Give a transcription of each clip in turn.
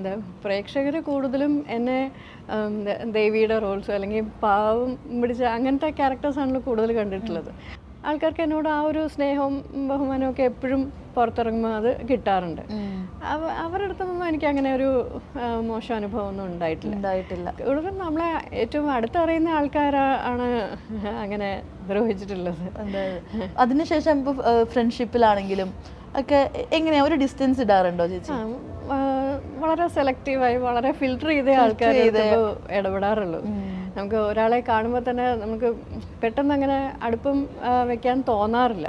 എന്താ പ്രേക്ഷകർ കൂടുതലും എന്നെ ദേവിയുടെ റോൾസ് അല്ലെങ്കിൽ പാവം പിടിച്ച അങ്ങനത്തെ ക്യാരക്ടേഴ്സാണല്ലോ കൂടുതൽ കണ്ടിട്ടുള്ളത്. ആൾക്കാർക്ക് എന്നോട് ആ ഒരു സ്നേഹവും ബഹുമാനവും ഒക്കെ എപ്പോഴും പുറത്തിറങ്ങുമ്പോൾ അത് കിട്ടാറുണ്ട്. അവരുടെ അടുത്തൊന്നും എനിക്ക് അങ്ങനെ ഒരു മോശം അനുഭവം ഒന്നും ഉണ്ടായിട്ടില്ല. കൂടുതലും നമ്മളെ ഏറ്റവും അടുത്തറിയുന്ന ആൾക്കാരാണ് അങ്ങനെ ദ്രോഹിച്ചിട്ടുള്ളത്. അതിനുശേഷം ഇപ്പോൾ ഫ്രണ്ട്ഷിപ്പിലാണെങ്കിലും ഒക്കെ എങ്ങനെയാ ഒരു ഡിസ്റ്റൻസ് ഇടാറുണ്ടോ ചേച്ചി? വളരെ സെലക്റ്റീവായി വളരെ ഫിൽട്ടർ ചെയ്തേ ആൾക്കാർ ഇടപെടാറുള്ളൂ. നമുക്ക് ഒരാളെ കാണുമ്പോൾ തന്നെ നമുക്ക് പെട്ടെന്ന് അങ്ങനെ അടുപ്പം വെക്കാൻ തോന്നാറില്ല.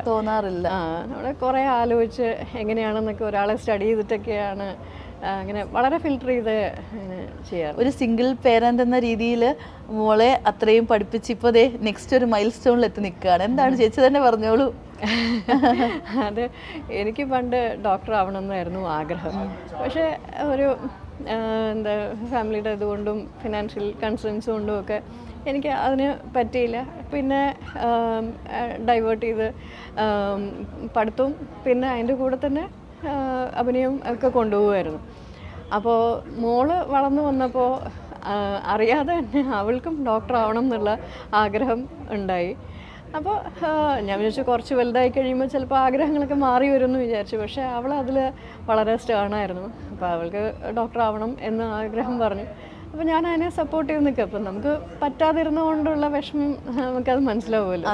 നമ്മൾ കുറേ ആലോചിച്ച് എങ്ങനെയാണെന്നൊക്കെ ഒരാളെ സ്റ്റഡി ചെയ്തിട്ടൊക്കെയാണ് അങ്ങനെ വളരെ ഫിൽട്ടർ ചെയ്ത് ചെയ്യാറ്. ഒരു സിംഗിൾ പേരന്റ് എന്ന രീതിയിൽ മോളെ അത്രയും പഠിപ്പിച്ച് ഇപ്പോൾ ദേ നെക്സ്റ്റ് ഒരു മൈൽ സ്റ്റോണിൽ എത്തി നിൽക്കുകയാണ്. എന്താണ് ചേച്ചി തന്നെ പറഞ്ഞോളൂ. അത് എനിക്ക് പണ്ട് ഡോക്ടർ ആവണമെന്നായിരുന്നു ആഗ്രഹം. പക്ഷേ ഒരു എന്താ ഫാമിലിയുടെ ഇതുകൊണ്ടും ഫിനാൻഷ്യൽ കൺസേൺസ് കൊണ്ടും ഒക്കെ എനിക്ക് അതിന് പറ്റിയില്ല. പിന്നെ ഡൈവേർട്ട് ചെയ്ത് പഠിത്തവും പിന്നെ അതിൻ്റെ കൂടെ തന്നെ അഭിനയവും ഒക്കെ കൊണ്ടുപോകുമായിരുന്നു. അപ്പോൾ മോള് വളർന്നു വന്നപ്പോൾ അറിയാതെ തന്നെ അവൾക്കും ഡോക്ടർ ആവണം എന്നുള്ള ആഗ്രഹം ഉണ്ടായി. അപ്പോൾ ഞാൻ വിചാരിച്ചു കുറച്ച് വലുതായി കഴിയുമ്പോൾ ചിലപ്പോൾ ആഗ്രഹങ്ങളൊക്കെ മാറി വരുമെന്ന് വിചാരിച്ചു. പക്ഷേ അവൾ അതിൽ വളരെ സ്റ്റേണായിരുന്നു. അപ്പോൾ അവൾക്ക് ഡോക്ടർ ആവണം എന്ന് ആഗ്രഹം പറഞ്ഞു. അപ്പോൾ ഞാൻ അതിനെ സപ്പോർട്ട് ചെയ്ത് നിൽക്കുക. അപ്പം നമുക്ക് പറ്റാതിരുന്നുകൊണ്ടുള്ള വിഷമം നമുക്കത് മനസ്സിലാവുമല്ലോ.